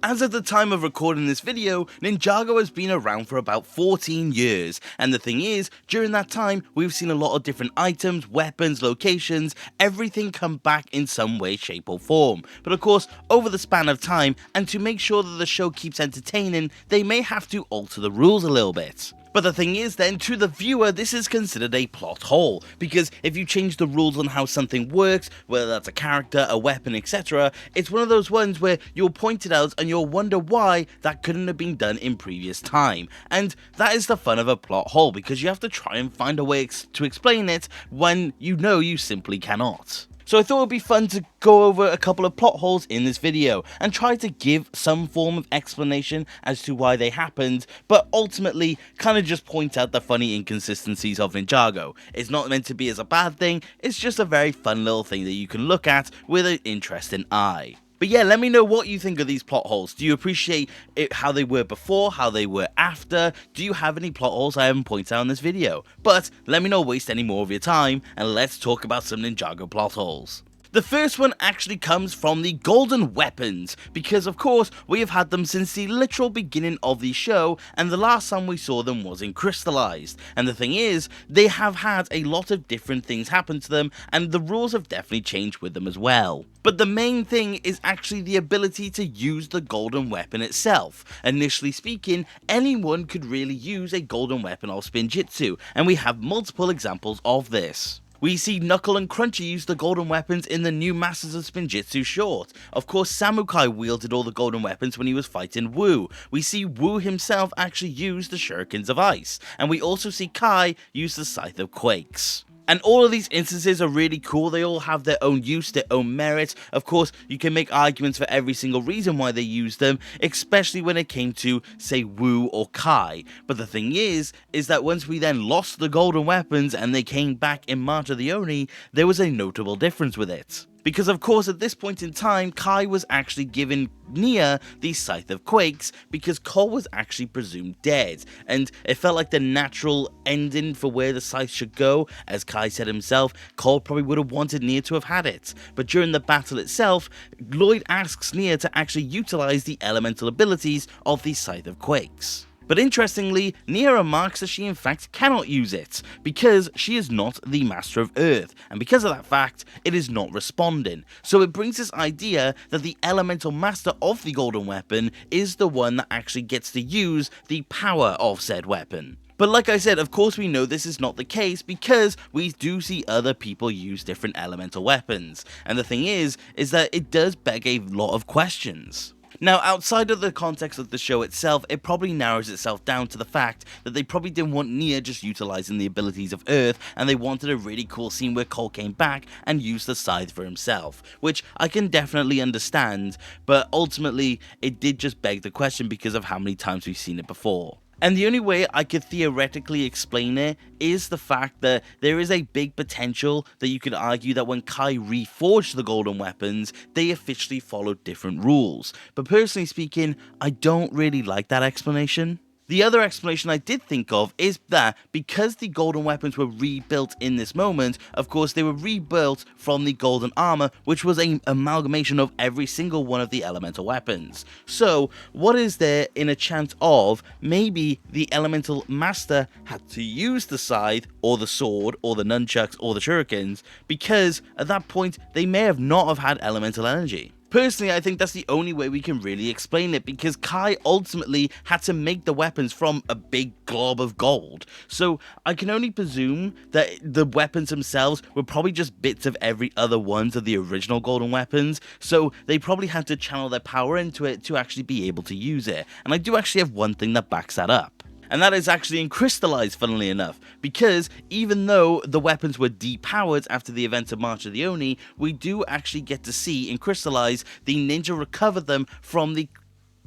As of the time of recording this video, Ninjago has been around for about 14 years, and the thing is, during that time, we've seen a lot of different items, weapons, locations, everything come back in some way, shape or form. But of course, over the span of time, and to make sure that the show keeps entertaining, they may have to alter the rules a little bit. But the thing is then, to the viewer, this is considered a plot hole, because if you change the rules on how something works, whether that's a character, a weapon, etc., it's one of those ones where you'll point it out and you'll wonder why that couldn't have been done in previous time. And that is the fun of a plot hole, because you have to try and find a way to explain it when you know you simply cannot. So I thought it would be fun to go over a couple of plot holes in this video and try to give some form of explanation as to why they happened, but ultimately kind of just point out the funny inconsistencies of Ninjago. It's not meant to be as a bad thing, it's just a very fun little thing that you can look at with an interesting eye. But yeah, let me know what you think of these plot holes. Do you appreciate it, how they were before, how they were after? Do you have any plot holes I haven't pointed out in this video? But let me not waste any more of your time, and let's talk about some Ninjago plot holes. The first one actually comes from the golden weapons, because of course we have had them since the literal beginning of the show, and the last time we saw them was in Crystallized. And the thing is, they have had a lot of different things happen to them, and the rules have definitely changed with them as well. But the main thing is actually the ability to use the golden weapon itself. Initially speaking, anyone could really use a golden weapon of Spinjitzu, and we have multiple examples of this. We see Knuckle and Crunchy use the golden weapons in the new Masters of Spinjitzu short. Of course, Samukai wielded all the golden weapons when he was fighting Wu. We see Wu himself actually use the Shurikens of Ice. And we also see Kai use the Scythe of Quakes. And all of these instances are really cool. They all have their own use, their own merit. Of course, you can make arguments for every single reason why they use them, especially when it came to, say, Wu or Kai. But the thing is that once we then lost the golden weapons and they came back in March of the Oni, there was a notable difference with it. Because of course at this point in time, Kai was actually giving Nia the Scythe of Quakes because Cole was actually presumed dead, and it felt like the natural ending for where the Scythe should go. As Kai said himself, Cole probably would have wanted Nia to have had it, but during the battle itself, Lloyd asks Nia to actually utilize the elemental abilities of the Scythe of Quakes. But interestingly, Nia remarks that she in fact cannot use it, because she is not the Master of Earth, and because of that fact, it is not responding. So it brings this idea that the Elemental Master of the Golden Weapon is the one that actually gets to use the power of said weapon. But like I said, of course we know this is not the case because we do see other people use different elemental weapons, and the thing is that it does beg a lot of questions. Now, outside of the context of the show itself, it probably narrows itself down to the fact that they probably didn't want Nia just utilizing the abilities of Earth, and they wanted a really cool scene where Cole came back and used the Scythe for himself, which I can definitely understand, but ultimately it did just beg the question because of how many times we've seen it before. And the only way I could theoretically explain it is the fact that there is a big potential that you could argue that when Kai reforged the golden weapons, they officially followed different rules. But personally speaking, I don't really like that explanation. The other explanation I did think of is that because the golden weapons were rebuilt in this moment, of course they were rebuilt from the golden armor, which was an amalgamation of every single one of the elemental weapons. So what is there in a chance of maybe the elemental master had to use the scythe or the sword or the nunchucks or the shurikens, because at that point they may have not have had elemental energy. Personally, I think that's the only way we can really explain it, because Kai ultimately had to make the weapons from a big glob of gold. So I can only presume that the weapons themselves were probably just bits of every other ones of the original golden weapons, so they probably had to channel their power into it to actually be able to use it. And I do actually have one thing that backs that up. And that is actually in Crystallized, funnily enough, because even though the weapons were depowered after the event of March of the Oni, we do actually get to see in Crystallized the ninja recover them from the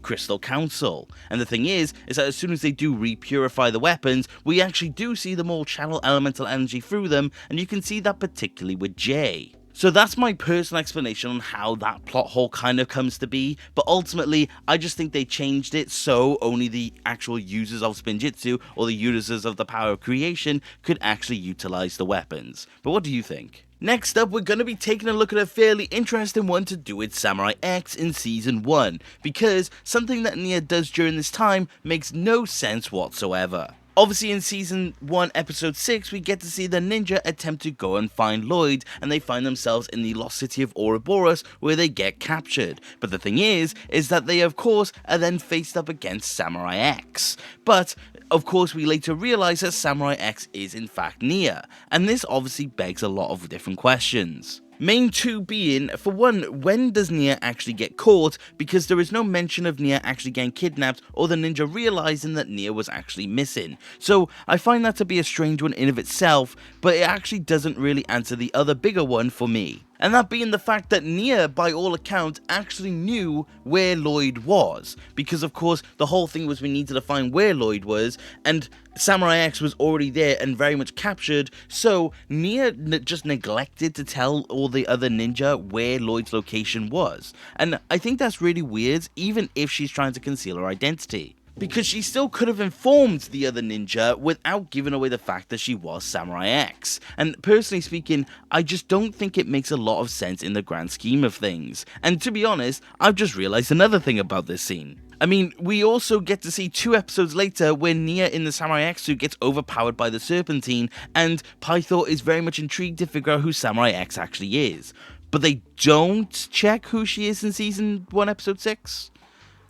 Crystal Council. And the thing is that as soon as they do repurify the weapons, we actually do see them all channel elemental energy through them, and you can see that particularly with Jay. So that's my personal explanation on how that plot hole kind of comes to be, but ultimately I just think they changed it so only the actual users of Spinjitzu or the users of the power of creation could actually utilize the weapons. But what do you think? Next up, we're going to be taking a look at a fairly interesting one to do with Samurai X in Season 1, because something that Nia does during this time makes no sense whatsoever. Obviously in Season 1 Episode 6, we get to see the ninja attempt to go and find Lloyd, and they find themselves in the lost city of Ouroboros where they get captured. But the thing is that they of course are then faced up against Samurai X. But of course we later realise that Samurai X is in fact Nia, and this obviously begs a lot of different questions. Main two being, for one, when does Nia actually get caught, because there is no mention of Nia actually getting kidnapped or the ninja realizing that Nia was actually missing. So I find that to be a strange one in of itself, but it actually doesn't really answer the other bigger one for me. And that being the fact that Nia, by all accounts, actually knew where Lloyd was. Because of course, the whole thing was we needed to find where Lloyd was, and Samurai X was already there and very much captured, so Nia just neglected to tell all the other ninja where Lloyd's location was. And I think that's really weird, even if she's trying to conceal her identity, because she still could have informed the other ninja without giving away the fact that she was Samurai X. And personally speaking, I just don't think it makes a lot of sense in the grand scheme of things. And to be honest, I've just realized another thing about this scene. I mean, we also get to see 2 episodes later where Nia in the Samurai X suit gets overpowered by the Serpentine, and Pythor is very much intrigued to figure out who Samurai X actually is. But they don't check who she is in Season 1 Episode 6?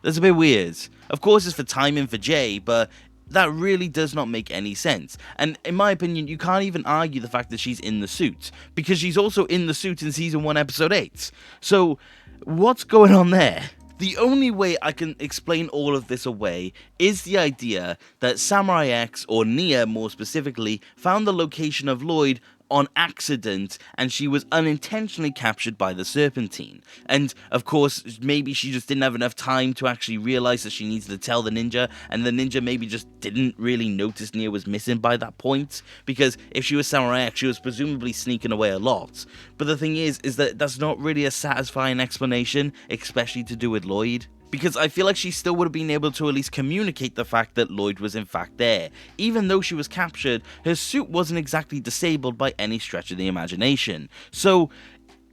That's a bit weird. Of course it's for timing for Jay, but that really does not make any sense. And in my opinion, you can't even argue the fact that she's in the suit, because she's also in the suit in Season 1 Episode 8. So, what's going on there? The only way I can explain all of this away is the idea that Samurai X, or Nia more specifically, found the location of Lloyd on accident, and she was unintentionally captured by the Serpentine. And of course, maybe she just didn't have enough time to actually realize that she needed to tell the ninja, and the ninja maybe just didn't really notice Nia was missing by that point, because if she was Samurai X, she was presumably sneaking away a lot. But the thing is that that's not really a satisfying explanation, especially to do with Lloyd. Because I feel like she still would have been able to at least communicate the fact that Lloyd was in fact there. Even though she was captured, her suit wasn't exactly disabled by any stretch of the imagination. So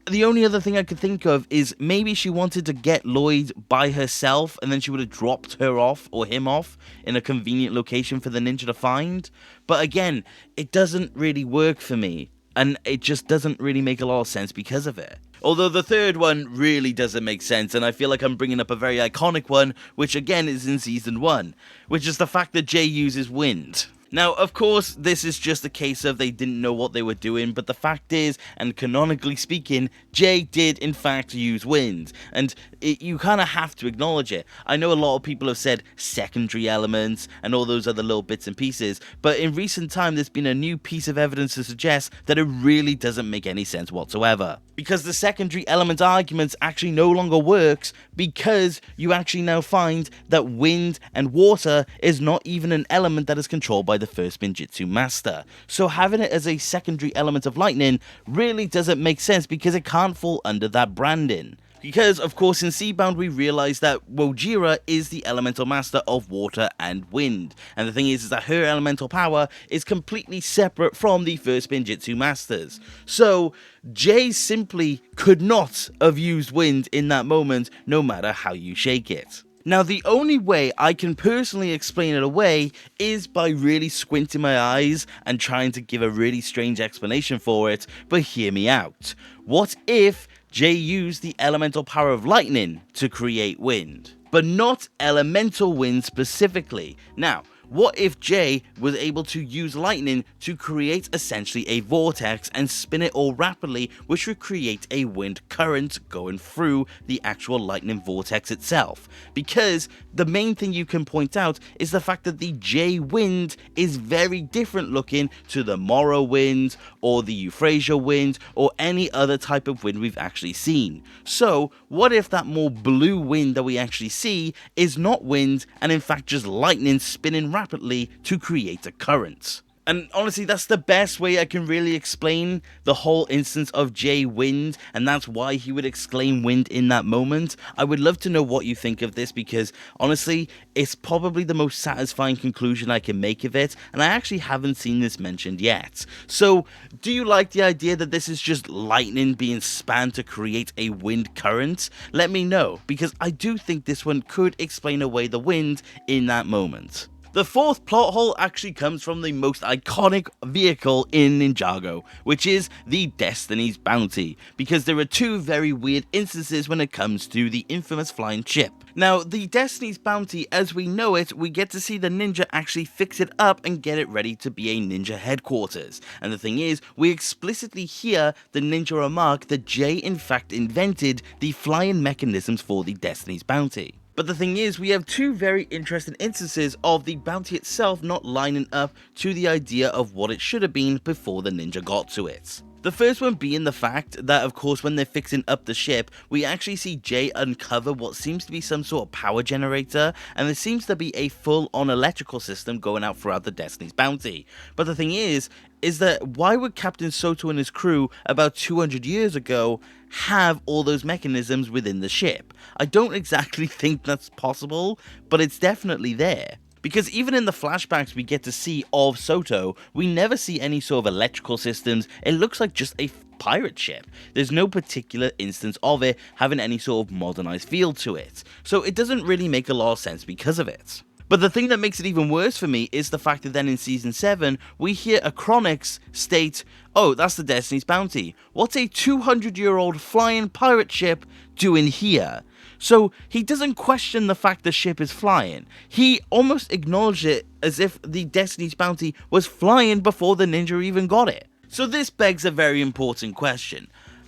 the only other thing I could think of is maybe she wanted to get Lloyd by herself, and then she would have dropped her off, or him off, in a convenient location for the ninja to find. But again, it doesn't really work for me, and it just doesn't really make a lot of sense because of it. Although the third one really doesn't make sense, and I feel like I'm bringing up a very iconic one, which again is in Season 1, which is the fact that Jay uses wind. Now, of course, this is just a case of they didn't know what they were doing, but the fact is, and canonically speaking, Jay did in fact use wind, and you kind of have to acknowledge it. I know a lot of people have said secondary elements and all those other little bits and pieces, but in recent time there's been a new piece of evidence to suggest that it really doesn't make any sense whatsoever. Because the secondary element arguments actually no longer works, because you actually now find that wind and water is not even an element that is controlled by the first Ninjitsu master. So having it as a secondary element of lightning really doesn't make sense, because it can't fall under that branding. Because, of course, in Seabound we realize that Wojira is the elemental master of water and wind. And the thing is that her elemental power is completely separate from the first Ninjitsu masters. So, Jay simply could not have used wind in that moment, no matter how you shake it. Now, the only way I can personally explain it away is by really squinting my eyes and trying to give a really strange explanation for it, but hear me out. What if Jay used the elemental power of lightning to create wind, but not elemental wind specifically? Now, what if Jay was able to use lightning to create essentially a vortex and spin it all rapidly, which would create a wind current going through the actual lightning vortex itself? Because the main thing you can point out is the fact that the Jay wind is very different looking to the Morrowind or the Euphrasia wind or any other type of wind we've actually seen. So what if that more blue wind that we actually see is not wind and in fact just lightning spinning rapidly to create a current? And honestly, that's the best way I can really explain the whole instance of Jay Wind, and that's why he would exclaim wind in that moment. I would love to know what you think of this, because honestly, it's probably the most satisfying conclusion I can make of it, and I actually haven't seen this mentioned yet. So, do you like the idea that this is just lightning being spanned to create a wind current? Let me know, because I do think this one could explain away the wind in that moment. The fourth plot hole actually comes from the most iconic vehicle in Ninjago, which is the Destiny's Bounty, because there are two very weird instances when it comes to the infamous flying ship. Now, the Destiny's Bounty, as we know it, we get to see the ninja actually fix it up and get it ready to be a ninja headquarters. And the thing is, we explicitly hear the ninja remark that Jay in fact invented the flying mechanisms for the Destiny's Bounty. But the thing is, we have two very interesting instances of the bounty itself not lining up to the idea of what it should have been before the ninja got to it. The first one being the fact that, of course, when they're fixing up the ship, we actually see Jay uncover what seems to be some sort of power generator, and there seems to be a full-on electrical system going out throughout the Destiny's Bounty. But the thing is that why would Captain Soto and his crew about 200 years ago have all those mechanisms within the ship? I don't exactly think that's possible, but it's definitely there. Because even in the flashbacks we get to see of Soto, we never see any sort of electrical systems. It looks like just a pirate ship. There's no particular instance of it having any sort of modernized feel to it. So it doesn't really make a lot of sense because of it. But the thing that makes it even worse for me is the fact that then in Season 7, we hear Acronix state, "Oh, that's the Destiny's Bounty. What's a 200-year-old flying pirate ship doing here?" So he doesn't question the fact the ship is flying. He almost acknowledged it as if the Destiny's Bounty was flying before the ninja even got it. So this begs a very important question.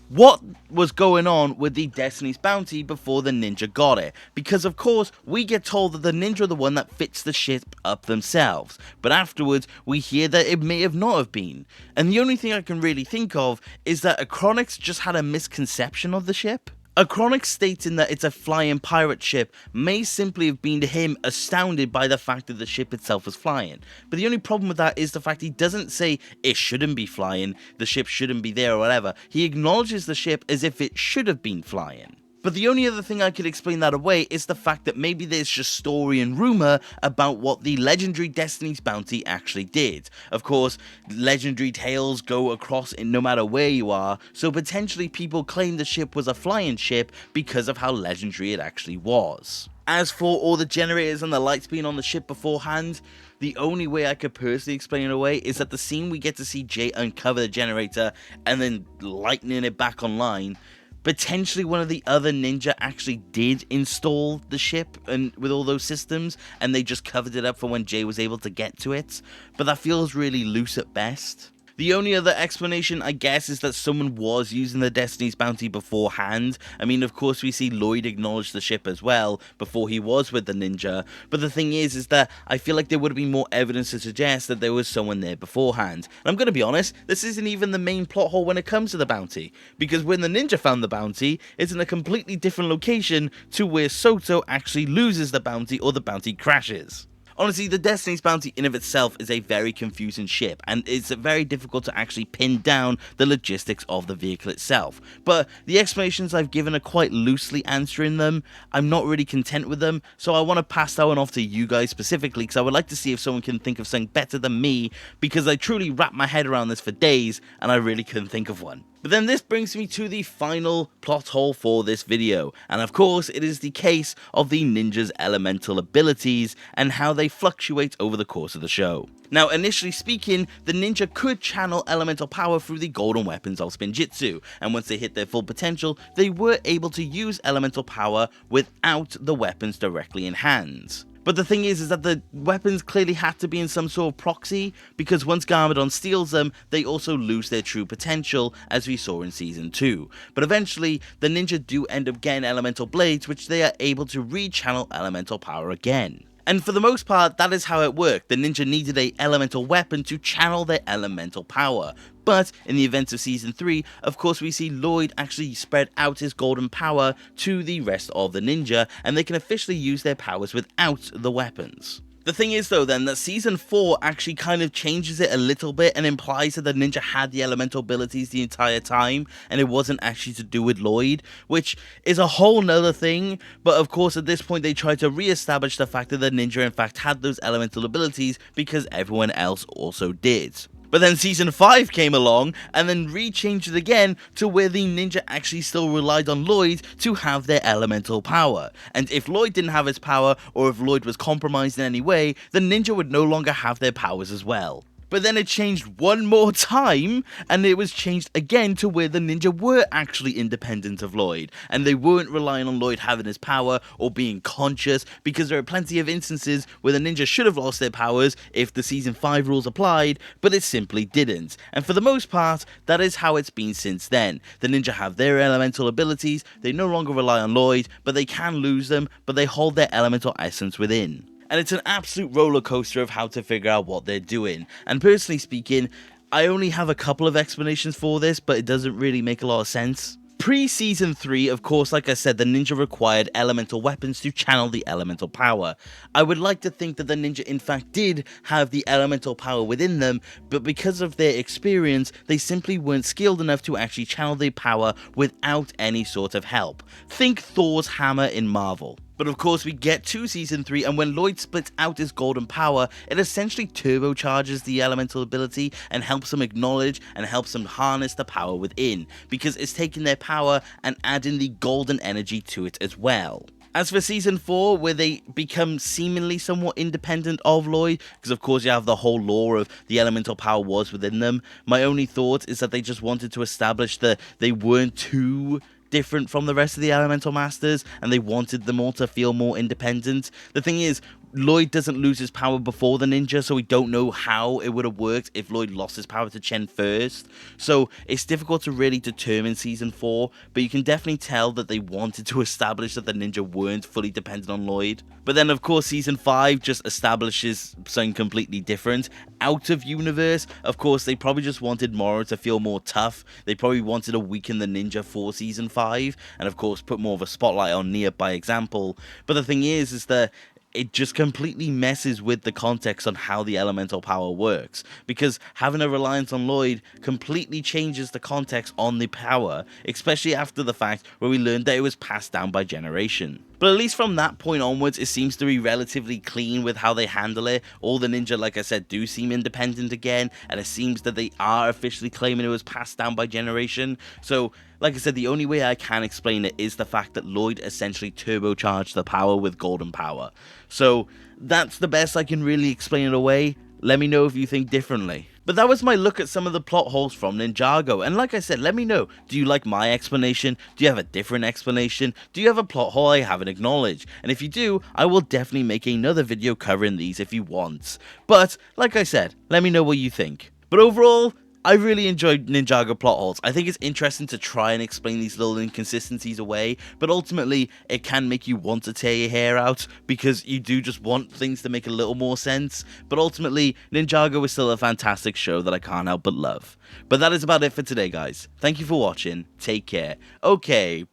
What was going on with the Destiny's Bounty before the ninja got it? Because of course, we get told that the ninja are the one that fits the ship up themselves. But afterwards, we hear that it may have not have been. And the only thing I can really think of is that Acronix just had a misconception of the ship. Acronix stating that it's a flying pirate ship may simply have been to him astounded by the fact that the ship itself was flying. But the only problem with that is the fact he doesn't say it shouldn't be flying, the ship shouldn't be there or whatever. He acknowledges the ship as if it should have been flying. But the only other thing I could explain that away is the fact that maybe there's just story and rumor about what the legendary Destiny's Bounty actually did. Of course, legendary tales go across in no matter where you are, so potentially people claim the ship was a flying ship because of how legendary it actually was. As for all the generators and the lights being on the ship beforehand, the only way I could personally explain it away is that the scene we get to see Jay uncover the generator and then lightning it back online. Potentially one of the other ninja actually did install the ship and with all those systems, and they just covered it up for when Jay was able to get to it, but that feels really loose at best. The only other explanation, I guess, is that someone was using the Destiny's Bounty beforehand. I mean, of course, we see Lloyd acknowledge the ship as well before he was with the ninja. But the thing is that I feel like there would have been more evidence to suggest that there was someone there beforehand. And I'm going to be honest, this isn't even the main plot hole when it comes to the bounty. Because when the ninja found the bounty, it's in a completely different location to where Soto actually loses the bounty or the bounty crashes. Honestly, the Destiny's Bounty in of itself is a very confusing ship, and it's very difficult to actually pin down the logistics of the vehicle itself. But the explanations I've given are quite loosely answering them. I'm not really content with them, so I want to pass that one off to you guys specifically, because I would like to see if someone can think of something better than me, because I truly wrapped my head around this for days, and I really couldn't think of one. But then this brings me to the final plot hole for this video, and of course it is the case of the ninja's elemental abilities and how they fluctuate over the course of the show. Now, initially speaking, the ninja could channel elemental power through the golden weapons of Spinjitzu, and once they hit their full potential, they were able to use elemental power without the weapons directly in hand. But the thing is that the weapons clearly had to be in some sort of proxy, because once Garmadon steals them, they also lose their true potential, as we saw in Season 2. But eventually, the ninja do end up getting elemental blades, which they are able to re-channel elemental power again. And for the most part, that is how it worked. The ninja needed an elemental weapon to channel their elemental power. But in the events of Season 3, of course we see Lloyd actually spread out his golden power to the rest of the ninja, and they can officially use their powers without the weapons. The thing is though then that season 4 actually kind of changes it a little bit and implies that the ninja had the elemental abilities the entire time and it wasn't actually to do with Lloyd, which is a whole nother thing, but of course at this point they try to re-establish the fact that the ninja in fact had those elemental abilities because everyone else also did. But then season 5 came along and then re-changed it again to where the ninja actually still relied on Lloyd to have their elemental power. And if Lloyd didn't have his power, or if Lloyd was compromised in any way, the ninja would no longer have their powers as well. But then it changed one more time, and it was changed again to where the ninja were actually independent of Lloyd, and they weren't relying on Lloyd having his power or being conscious, because there are plenty of instances where the ninja should have lost their powers if the season 5 rules applied, but it simply didn't. And for the most part, that is how it's been since then. The ninja have their elemental abilities, they no longer rely on Lloyd, but they can lose them, but they hold their elemental essence within. And it's an absolute roller coaster of how to figure out what they're doing. And personally speaking, I only have a couple of explanations for this, but it doesn't really make a lot of sense. Pre-season 3, of course, like I said, the ninja required elemental weapons to channel the elemental power. I would like to think that the ninja in fact did have the elemental power within them, but because of their experience, they simply weren't skilled enough to actually channel their power without any sort of help. Think Thor's hammer in Marvel. But of course we get to season 3, and when Lloyd splits out his golden power, it essentially turbocharges the elemental ability and helps them acknowledge and helps them harness the power within, because it's taking their power and adding the golden energy to it as well. As for season 4, where they become seemingly somewhat independent of Lloyd, because of course you have the whole lore of the elemental power was within them, my only thought is that they just wanted to establish that they weren't too different from the rest of the elemental masters, and they wanted them all to feel more independent. The thing is, Lloyd doesn't lose his power before the ninja, so we don't know how it would have worked if Lloyd lost his power to Chen first. So it's difficult to really determine season 4, but you can definitely tell that they wanted to establish that the ninja weren't fully dependent on Lloyd. But then of course season 5 just establishes something completely different. Out of universe, of course they probably just wanted Moro to feel more tough. They probably wanted to weaken the ninja for season 5, and of course put more of a spotlight on Nia by example. But the thing is that it just completely messes with the context on how the elemental power works, because having a reliance on Lloyd completely changes the context on the power, especially after the fact where we learned that it was passed down by generation. But at least from that point onwards, it seems to be relatively clean with how they handle it. All the ninja, like I said, do seem independent again, and it seems that they are officially claiming it was passed down by generation. So, like I said, the only way I can explain it is the fact that Lloyd essentially turbocharged the power with golden power. So, that's the best I can really explain it away. Let me know if you think differently. But that was my look at some of the plot holes from Ninjago, and like I said, let me know, do you like my explanation? Do you have a different explanation? Do you have a plot hole I haven't acknowledged? And if you do, I will definitely make another video covering these if you want. But, like I said, let me know what you think. But overall, I really enjoyed Ninjago plot holes. I think it's interesting to try and explain these little inconsistencies away, but ultimately it can make you want to tear your hair out because you do just want things to make a little more sense. But ultimately, Ninjago is still a fantastic show that I can't help but love. But that is about it for today, guys. Thank you for watching. Take care. Okay,